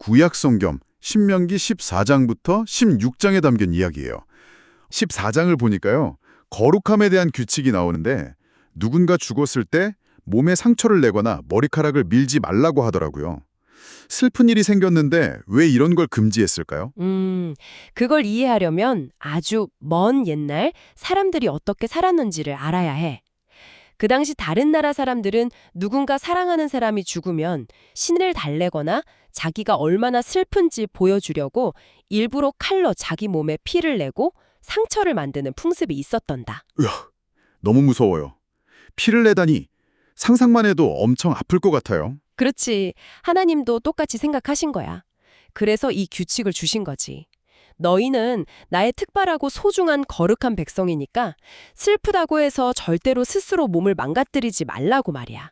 구약성경 신명기 14장부터 16장에 담긴 이야기예요. 14장을 보니까요. 거룩함에 대한 규칙이 나오는데 누군가 죽었을 때 몸에 상처를 내거나 머리카락을 밀지 말라고 하더라고요. 슬픈 일이 생겼는데 왜 이런 걸 금지했을까요? 그걸 이해하려면 아주 먼 옛날 사람들이 어떻게 살았는지를 알아야 해. 그 당시 다른 나라 사람들은 누군가 사랑하는 사람이 죽으면 신을 달래거나 자기가 얼마나 슬픈지 보여주려고 일부러 칼로 자기 몸에 피를 내고 상처를 만드는 풍습이 있었단다. 으아, 너무 무서워요. 피를 내다니 상상만 해도 엄청 아플 것 같아요. 그렇지. 하나님도 똑같이 생각하신 거야. 그래서 이 규칙을 주신 거지. 너희는 나의 특별하고 소중한 거룩한 백성이니까 슬프다고 해서 절대로 스스로 몸을 망가뜨리지 말라고 말이야.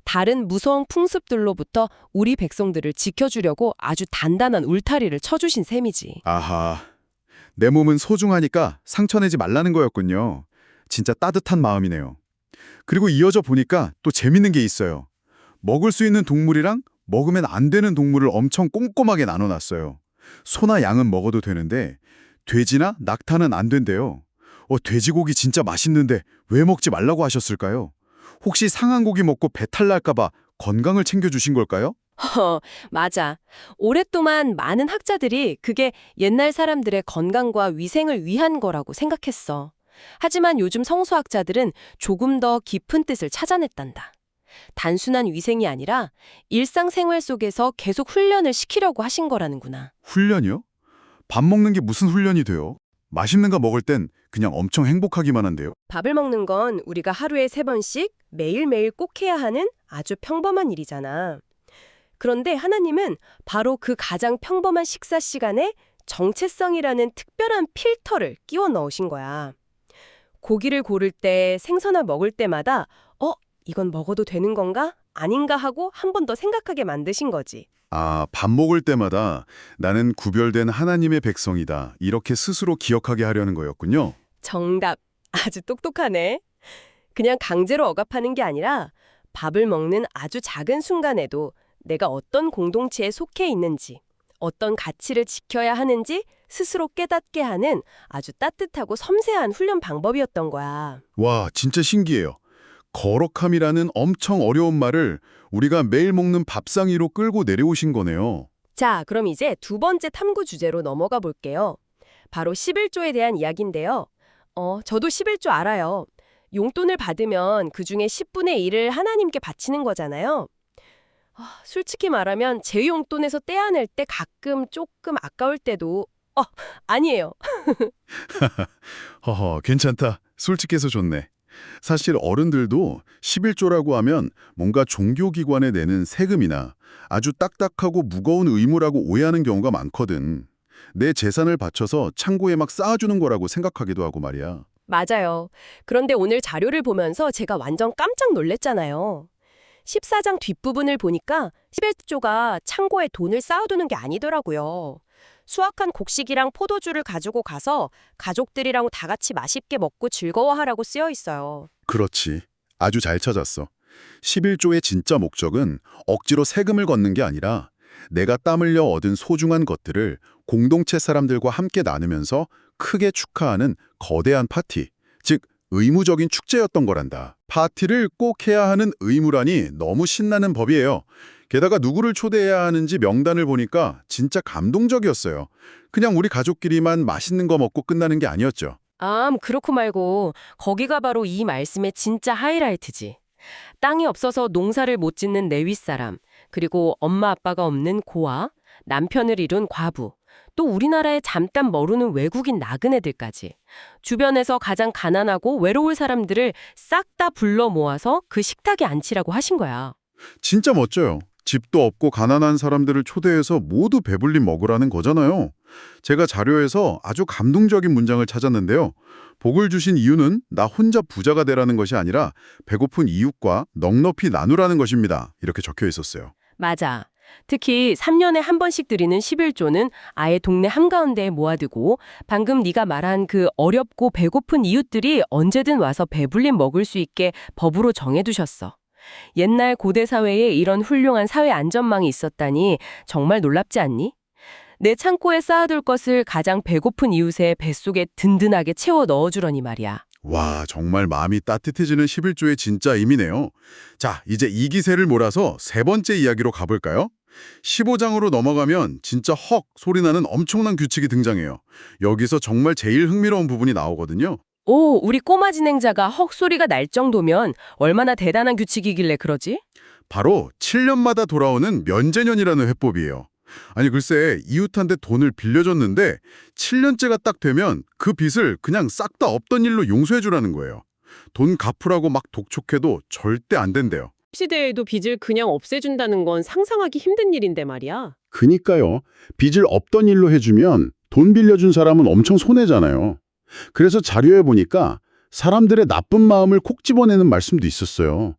다른 무서운 풍습들로부터 우리 백성들을 지켜주려고 아주 단단한 울타리를 쳐주신 셈이지. 아하, 내 몸은 소중하니까 상처내지 말라는 거였군요. 진짜 따뜻한 마음이네요. 그리고 이어져 보니까 또 재밌는 게 있어요. 먹을 수 있는 동물이랑 먹으면 안 되는 동물을 엄청 꼼꼼하게 나눠놨어요. 소나 양은 먹어도 되는데 돼지나 낙타는 안 된대요. 돼지고기 진짜 맛있는데 왜 먹지 말라고 하셨을까요? 혹시 상한 고기 먹고 배탈 날까 봐 건강을 챙겨주신 걸까요? 맞아. 오랫동안 많은 학자들이 그게 옛날 사람들의 건강과 위생을 위한 거라고 생각했어. 하지만 요즘 성서학자들은 조금 더 깊은 뜻을 찾아냈단다. 단순한 위생이 아니라 일상생활 속에서 계속 훈련을 시키려고 하신 거라는구나. 훈련이요? 밥 먹는 게 무슨 훈련이 돼요? 맛있는 거 먹을 땐 그냥 엄청 행복하기만 한데요. 밥을 먹는 건 우리가 하루에 3번씩 매일매일 꼭 해야 하는 아주 평범한 일이잖아. 그런데 하나님은 바로 그 가장 평범한 식사 시간에 정체성이라는 특별한 필터를 끼워 넣으신 거야. 고기를 고를 때, 생선을 먹을 때마다 이건 먹어도 되는 건가? 아닌가 하고 한 번 더 생각하게 만드신 거지. 아, 밥 먹을 때마다 나는 구별된 하나님의 백성이다. 이렇게 스스로 기억하게 하려는 거였군요. 정답. 아주 똑똑하네. 그냥 강제로 억압하는 게 아니라 밥을 먹는 아주 작은 순간에도 내가 어떤 공동체에 속해 있는지, 어떤 가치를 지켜야 하는지 스스로 깨닫게 하는 아주 따뜻하고 섬세한 훈련 방법이었던 거야. 와, 진짜 신기해요. 거룩함이라는 엄청 어려운 말을 우리가 매일 먹는 밥상 위로 끌고 내려오신 거네요. 자, 그럼 이제 두 번째 탐구 주제로 넘어가 볼게요. 바로 11조에 대한 이야기인데요. 저도 11조 알아요. 용돈을 받으면 그중에 10분의 1을 하나님께 바치는 거잖아요. 솔직히 말하면 제 용돈에서 떼어낼 때 가끔 조금 아까울 때도 아니에요. 허허, 괜찮다. 솔직해서 좋네. 사실 어른들도 11조라고 하면 뭔가 종교기관에 내는 세금이나 아주 딱딱하고 무거운 의무라고 오해하는 경우가 많거든. 내 재산을 바쳐서 창고에 막 쌓아주는 거라고 생각하기도 하고 말이야. 맞아요. 그런데 오늘 자료를 보면서 제가 완전 깜짝 놀랐잖아요. 14장 뒷부분을 보니까 11조가 창고에 돈을 쌓아두는 게 아니더라고요. 수확한 곡식이랑 포도주를 가지고 가서 가족들이랑 다 같이 맛있게 먹고 즐거워하라고 쓰여 있어요. 그렇지. 아주 잘 찾았어. 11조의 진짜 목적은 억지로 세금을 걷는 게 아니라 내가 땀 흘려 얻은 소중한 것들을 공동체 사람들과 함께 나누면서 크게 축하하는 거대한 파티, 즉 의무적인 축제였던 거란다. 파티를 꼭 해야 하는 의무라니 너무 신나는 법이에요. 게다가 누구를 초대해야 하는지 명단을 보니까 진짜 감동적이었어요. 그냥 우리 가족끼리만 맛있는 거 먹고 끝나는 게 아니었죠. 그렇고 말고 거기가 바로 이 말씀의 진짜 하이라이트지. 땅이 없어서 농사를 못 짓는 레위 사람, 그리고 엄마 아빠가 없는 고아, 남편을 잃은 과부, 또 우리나라에 잠깐 머무는 외국인 나그네들까지 주변에서 가장 가난하고 외로울 사람들을 싹 다 불러 모아서 그 식탁에 앉히라고 하신 거야. 진짜 멋져요. 집도 없고 가난한 사람들을 초대해서 모두 배불리 먹으라는 거잖아요. 제가 자료에서 아주 감동적인 문장을 찾았는데요. 복을 주신 이유는 나 혼자 부자가 되라는 것이 아니라 배고픈 이웃과 넉넉히 나누라는 것입니다. 이렇게 적혀 있었어요. 맞아. 특히 3년에 한 번씩 드리는 11조는 아예 동네 한가운데에 모아두고 방금 네가 말한 그 어렵고 배고픈 이웃들이 언제든 와서 배불리 먹을 수 있게 법으로 정해두셨어. 옛날 고대 사회에 이런 훌륭한 사회 안전망이 있었다니 정말 놀랍지 않니? 내 창고에 쌓아둘 것을 가장 배고픈 이웃의 뱃속에 든든하게 채워 넣어주려니 말이야. 와, 정말 마음이 따뜻해지는 11조의 진짜 의미네요. 자, 이제 이 기세를 몰아서 세 번째 이야기로 가볼까요? 15장으로 넘어가면 진짜 헉 소리 나는 엄청난 규칙이 등장해요. 여기서 정말 제일 흥미로운 부분이 나오거든요. 오, 우리 꼬마 진행자가 헉소리가 날 정도면 얼마나 대단한 규칙이길래 그러지? 바로 7년마다 돌아오는 면제년이라는 회법이에요. 아니 글쎄 이웃한테 돈을 빌려줬는데 7년째가 딱 되면 그 빚을 그냥 싹 다 없던 일로 용서해주라는 거예요. 돈 갚으라고 막 독촉해도 절대 안 된대요. 시대에도 빚을 그냥 없애준다는 건 상상하기 힘든 일인데 말이야. 그니까요. 빚을 없던 일로 해주면 돈 빌려준 사람은 엄청 손해잖아요. 그래서 자료에 보니까 사람들의 나쁜 마음을 콕 집어내는 말씀도 있었어요.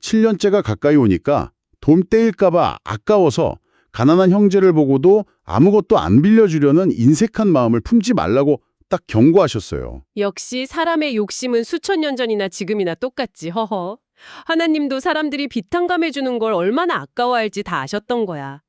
7년째가 가까이 오니까 돈 떼일까봐 아까워서 가난한 형제를 보고도 아무것도 안 빌려주려는 인색한 마음을 품지 말라고 딱 경고하셨어요. 역시 사람의 욕심은 수천 년 전이나 지금이나 똑같지, 허허. 하나님도 사람들이 비탕감해주는 걸 얼마나 아까워할지 다 아셨던 거야.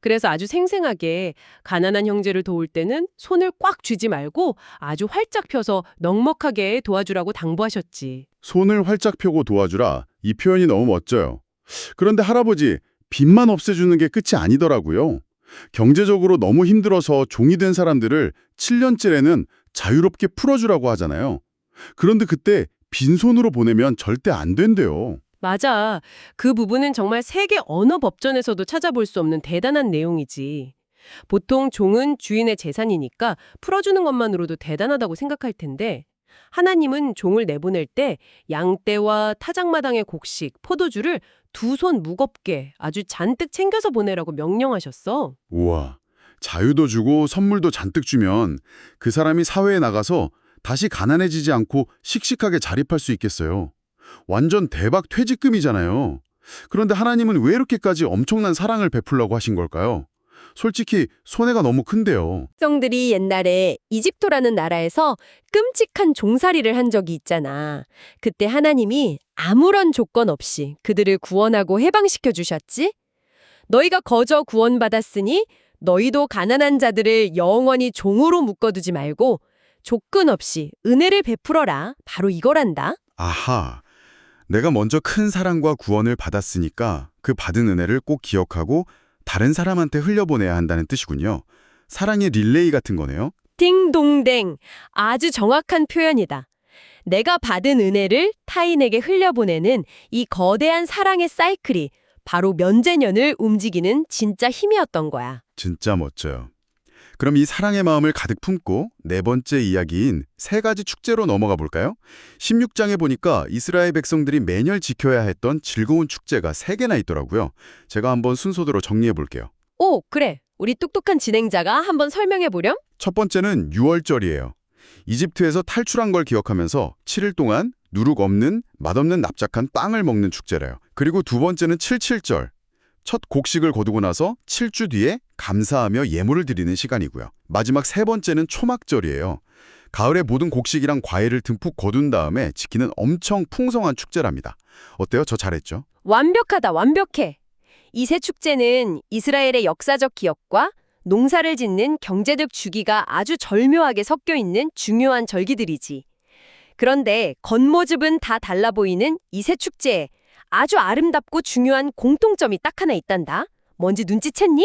그래서 아주 생생하게 가난한 형제를 도울 때는 손을 꽉 쥐지 말고 아주 활짝 펴서 넉넉하게 도와주라고 당부하셨지. 손을 활짝 펴고 도와주라. 이 표현이 너무 멋져요. 그런데 할아버지, 빚만 없애주는 게 끝이 아니더라고요. 경제적으로 너무 힘들어서 종이 된 사람들을 7년째에는 자유롭게 풀어주라고 하잖아요. 그런데 그때 빈손으로 보내면 절대 안 된대요. 맞아. 그 부분은 정말 세계 어느 법전에서도 찾아볼 수 없는 대단한 내용이지. 보통 종은 주인의 재산이니까 풀어주는 것만으로도 대단하다고 생각할 텐데 하나님은 종을 내보낼 때 양떼와 타작마당의 곡식, 포도주를 두 손 무겁게 아주 잔뜩 챙겨서 보내라고 명령하셨어. 우와, 자유도 주고 선물도 잔뜩 주면 그 사람이 사회에 나가서 다시 가난해지지 않고 씩씩하게 자립할 수 있겠어요. 완전 대박 퇴직금이잖아요. 그런데 하나님은 왜 이렇게까지 엄청난 사랑을 베풀려고 하신 걸까요? 솔직히 손해가 너무 큰데요. 백성들이 옛날에 이집토라는 나라에서 끔찍한 종살이를 한 적이 있잖아. 그때 하나님이 아무런 조건 없이 그들을 구원하고 해방시켜 주셨지? 너희가 거저 구원받았으니 너희도 가난한 자들을 영원히 종으로 묶어두지 말고 조건 없이 은혜를 베풀어라. 바로 이거란다. 아하, 내가 먼저 큰 사랑과 구원을 받았으니까 그 받은 은혜를 꼭 기억하고 다른 사람한테 흘려보내야 한다는 뜻이군요. 사랑의 릴레이 같은 거네요. 딩동댕. 아주 정확한 표현이다. 내가 받은 은혜를 타인에게 흘려보내는 이 거대한 사랑의 사이클이 바로 면제년을 움직이는 진짜 힘이었던 거야. 진짜 멋져요. 그럼 이 사랑의 마음을 가득 품고 네 번째 이야기인 세 가지 축제로 넘어가 볼까요? 16장에 보니까 이스라엘 백성들이 매년 지켜야 했던 즐거운 축제가 3개나 있더라고요. 제가 한번 순서대로 정리해 볼게요. 오, 그래. 우리 똑똑한 진행자가 한번 설명해 보렴? 첫 번째는 유월절이에요. 이집트에서 탈출한 걸 기억하면서 7일 동안 누룩 없는 맛없는 납작한 빵을 먹는 축제래요. 그리고 두 번째는 77절. 첫 곡식을 거두고 나서 7주 뒤에 감사하며 예물을 드리는 시간이고요. 마지막 세 번째는 초막절이에요. 가을에 모든 곡식이랑 과일을 듬뿍 거둔 다음에 지키는 엄청 풍성한 축제랍니다. 어때요? 저 잘했죠? 완벽하다, 완벽해. 이 세 축제는 이스라엘의 역사적 기억과 농사를 짓는 경제적 주기가 아주 절묘하게 섞여 있는 중요한 절기들이지. 그런데 겉모습은 다 달라 보이는 이 세 축제에 아주 아름답고 중요한 공통점이 딱 하나 있단다. 뭔지 눈치챘니?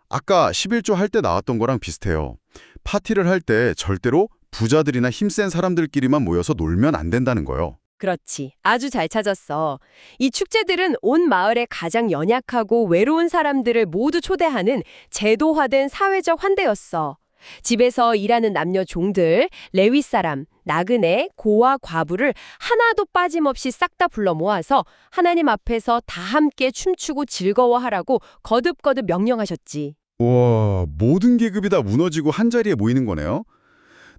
아까 11조 할 때 나왔던 거랑 비슷해요. 파티를 할 때 절대로 부자들이나 힘센 사람들끼리만 모여서 놀면 안 된다는 거요. 그렇지. 아주 잘 찾았어. 이 축제들은 온 마을의 가장 연약하고 외로운 사람들을 모두 초대하는 제도화된 사회적 환대였어. 집에서 일하는 남녀 종들, 레위 사람, 나그네, 고아, 과부를 하나도 빠짐없이 싹 다 불러 모아서 하나님 앞에서 다 함께 춤추고 즐거워하라고 거듭거듭 명령하셨지. 와, 모든 계급이 다 무너지고 한자리에 모이는 거네요.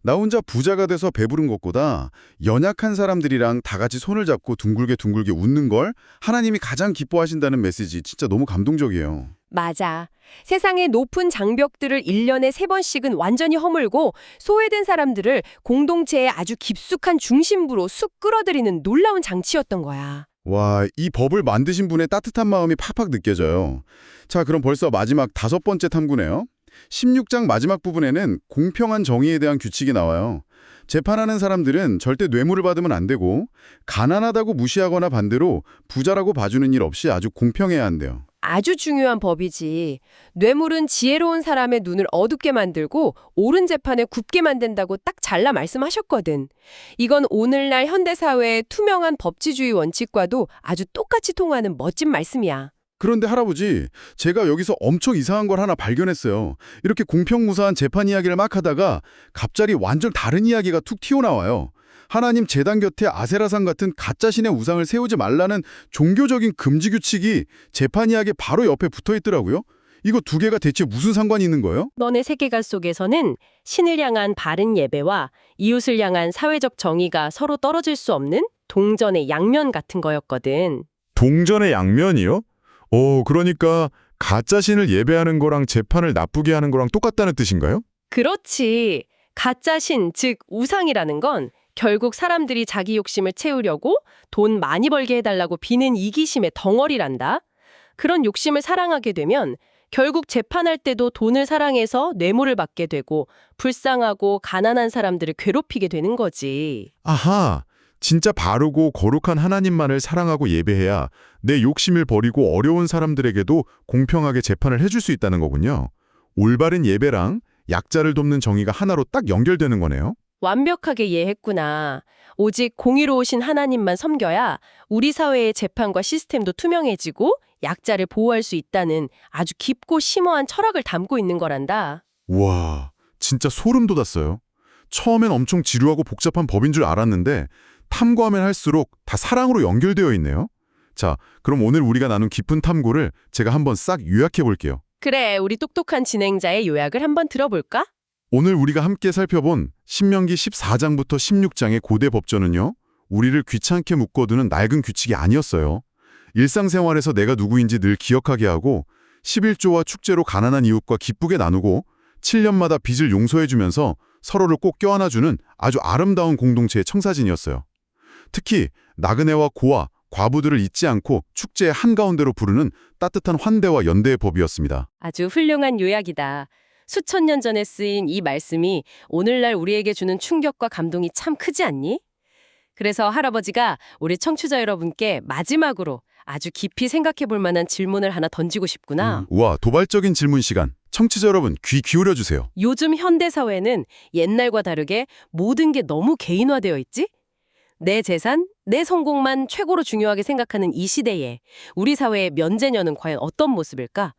나 혼자 부자가 돼서 배부른 것보다 연약한 사람들이랑 다 같이 손을 잡고 둥글게 웃는 걸 하나님이 가장 기뻐하신다는 메시지 진짜 너무 감동적이에요. 맞아. 세상의 높은 장벽들을 1년에 3번씩은 완전히 허물고 소외된 사람들을 공동체의 아주 깊숙한 중심부로 쑥 끌어들이는 놀라운 장치였던 거야. 와, 이 법을 만드신 분의 따뜻한 마음이 팍팍 느껴져요. 자, 그럼 벌써 마지막 5번째 탐구네요. 16장 마지막 부분에는 공평한 정의에 대한 규칙이 나와요. 재판하는 사람들은 절대 뇌물을 받으면 안 되고 가난하다고 무시하거나 반대로 부자라고 봐주는 일 없이 아주 공평해야 한대요. 아주 중요한 법이지. 뇌물은 지혜로운 사람의 눈을 어둡게 만들고 옳은 재판에 굽게 만든다고 딱 잘라 말씀하셨거든. 이건 오늘날 현대사회의 투명한 법치주의 원칙과도 아주 똑같이 통하는 멋진 말씀이야. 그런데 할아버지, 제가 여기서 엄청 이상한 걸 하나 발견했어요. 이렇게 공평무사한 재판 이야기를 막 하다가 갑자기 완전 다른 이야기가 툭 튀어나와요. 하나님 제단 곁에 아세라상 같은 가짜신의 우상을 세우지 말라는 종교적인 금지 규칙이 재판 이야기 바로 옆에 붙어 있더라고요. 이거 두 개가 대체 무슨 상관이 있는 거예요? 너네 세계관 속에서는 신을 향한 바른 예배와 이웃을 향한 사회적 정의가 서로 떨어질 수 없는 동전의 양면 같은 거였거든. 동전의 양면이요? 그러니까 가짜 신을 예배하는 거랑 재판을 나쁘게 하는 거랑 똑같다는 뜻인가요? 그렇지. 가짜 신, 즉 우상이라는 건 결국 사람들이 자기 욕심을 채우려고 돈 많이 벌게 해달라고 비는 이기심의 덩어리란다. 그런 욕심을 사랑하게 되면 결국 재판할 때도 돈을 사랑해서 뇌물을 받게 되고 불쌍하고 가난한 사람들을 괴롭히게 되는 거지. 아하, 진짜 바르고 거룩한 하나님만을 사랑하고 예배해야 내 욕심을 버리고 어려운 사람들에게도 공평하게 재판을 해줄 수 있다는 거군요. 올바른 예배랑 약자를 돕는 정의가 하나로 딱 연결되는 거네요. 완벽하게 이해했구나. 오직 공의로우신 하나님만 섬겨야 우리 사회의 재판과 시스템도 투명해지고 약자를 보호할 수 있다는 아주 깊고 심오한 철학을 담고 있는 거란다. 우와, 진짜 소름 돋았어요. 처음엔 엄청 지루하고 복잡한 법인 줄 알았는데 탐구하면 할수록 다 사랑으로 연결되어 있네요. 자, 그럼 오늘 우리가 나눈 깊은 탐구를 제가 한번 싹 요약해 볼게요. 그래, 우리 똑똑한 진행자의 요약을 한번 들어볼까? 오늘 우리가 함께 살펴본 신명기 14장부터 16장의 고대 법전은요, 우리를 귀찮게 묶어두는 낡은 규칙이 아니었어요. 일상생활에서 내가 누구인지 늘 기억하게 하고 11조와 축제로 가난한 이웃과 기쁘게 나누고 7년마다 빚을 용서해주면서 서로를 꼭 껴안아주는 아주 아름다운 공동체의 청사진이었어요. 특히 나그네와 고아, 과부들을 잊지 않고 축제의 한가운데로 부르는 따뜻한 환대와 연대의 법이었습니다. 아주 훌륭한 요약이다. 수천 년 전에 쓰인 이 말씀이 오늘날 우리에게 주는 충격과 감동이 참 크지 않니? 그래서 할아버지가 우리 청취자 여러분께 마지막으로 아주 깊이 생각해 볼 만한 질문을 하나 던지고 싶구나. 우와, 도발적인 질문 시간. 청취자 여러분, 귀 기울여 주세요. 요즘 현대사회는 옛날과 다르게 모든 게 너무 개인화되어 있지? 내 재산, 내 성공만 최고로 중요하게 생각하는 이 시대에 우리 사회의 면제녀는 과연 어떤 모습일까?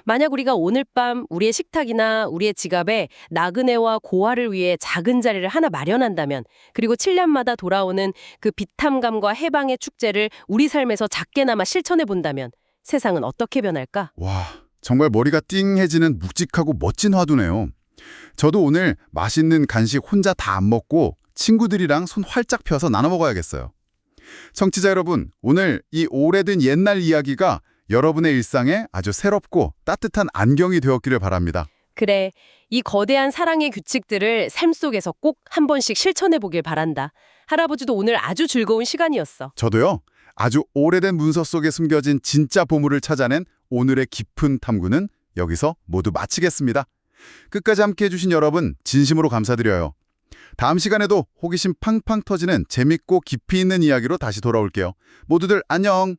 만약 우리가 오늘 밤 우리의 식탁이나 우리의 지갑에 나그네와 고아를 위해 작은 자리를 하나 마련한다면, 그리고 7년마다 돌아오는 그 비탐감과 해방의 축제를 우리 삶에서 작게나마 실천해 본다면 세상은 어떻게 변할까? 와, 정말 머리가 띵해지는 묵직하고 멋진 화두네요. 저도 오늘 맛있는 간식 혼자 다 안 먹고 친구들이랑 손 활짝 펴서 나눠 먹어야겠어요. 청취자 여러분, 오늘 이 오래된 옛날 이야기가 여러분의 일상에 아주 새롭고 따뜻한 안경이 되었기를 바랍니다. 그래, 이 거대한 사랑의 규칙들을 삶 속에서 꼭 한 번씩 실천해 보길 바란다. 할아버지도 오늘 아주 즐거운 시간이었어. 저도요, 아주 오래된 문서 속에 숨겨진 진짜 보물을 찾아낸 오늘의 깊은 탐구는 여기서 모두 마치겠습니다. 끝까지 함께해 주신 여러분 진심으로 감사드려요. 다음 시간에도 호기심 팡팡 터지는 재밌고 깊이 있는 이야기로 다시 돌아올게요. 모두들 안녕!